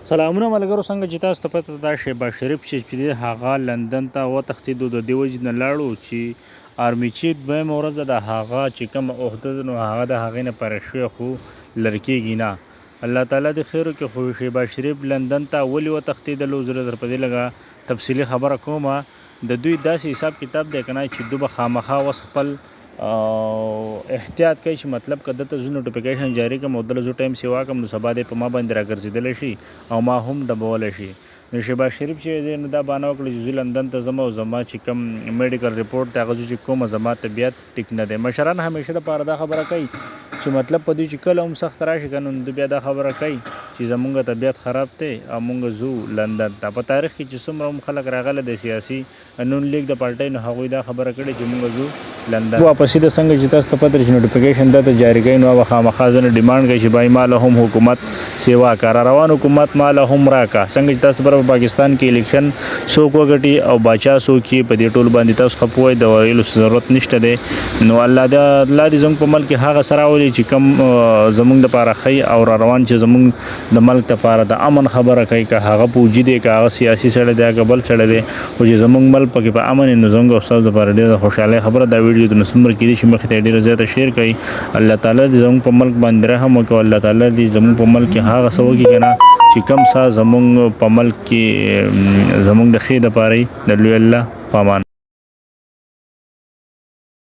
سلامونه ملګرو څنګه چې تاسو ته پته ده شهباز شریف چې هغه لندن ته وتښتېدو د دې وجې نه لاړو چې آرمي چیف دویمه ورځ ده د هغه چې کومه عهده ده نو هغه د هغې نه پاره شوې خو لرې کېږي نه. الله تعالی دې خیر وکړي. خو شهباز شریف لندن ته ولې وتښتېدلو زه در په دې لږه تفصیلي خبره کومه. د دوی داسې حساب کتاب دی که نه چې دوی به خامخا اوس خپل احتیاط کوي چې مطلب که دته زه نوټیفیکیشن جاري کړم او دله زه ټایم سیوا کړم نو سبا دی په ما باندې راګرځېدلی شي او ما هم ډبولی شي. نو شهباز شریف چې دی نو دا بهانه وکړه چې زه لندن ته ځم او زما چې کوم میډیکل ریپورټ دی هغه زه چې کومه زما طبیعت ټیک نه دی. مشران همیشه دپاره دا خبره کوي چې مطلب په دوی چې کله هم سخت راشي که نو دوی بیا دا خبره کوي چې زمونږ طبیعت خراب دی او مونږ ځو لندن ته. په تاریخ کې چې څومره هم خلک راغلی دی سیاسي نون لیگ د پارټۍ نو هغوی دا خبره کړې چې مونږ ځو لندن. واپسې د څنګه چې تاسو ته پته چې نوټیفیکیشن دته جاري کوي نو هغه خامخا ځنې ډیمانډ کوي چې بای ماله هم حکومت سیوا کا را روان حکومت ماله هم راکا. څنګه چې تاسو په پاکستان کې الیکشن څوک وګټي او باچا څوک یې په دې ټول باندې تاسو ښه پوهئ د ویلو ضرورت نشته دی. نو الله دې زموږ په ملک کې هغه سره راولي چې کوم زمونږ دپاره ښه او را روان چې زمونږ د ملک دپاره د امن خبره کوي که هغه پوجي دی که هغه سیاسي سړی دی که بل سړی دی خو چې زمونږ ملک پکې په امن نو زموږ او ستاسو دپاره ډېره د خوشحالۍ خبره دا ویډیو د څومره کېدای شي مخې ته ډېره زیاته شیر کوي. الله تعالی دې زموږ په ملک باندې رحم وکړي. الله تعالی دې زموږ په ملک کې هغه څه وکړي که نه چې کوم څه زموږ په ملک کې زموږ د ښې دپاره د لوی الله په امان.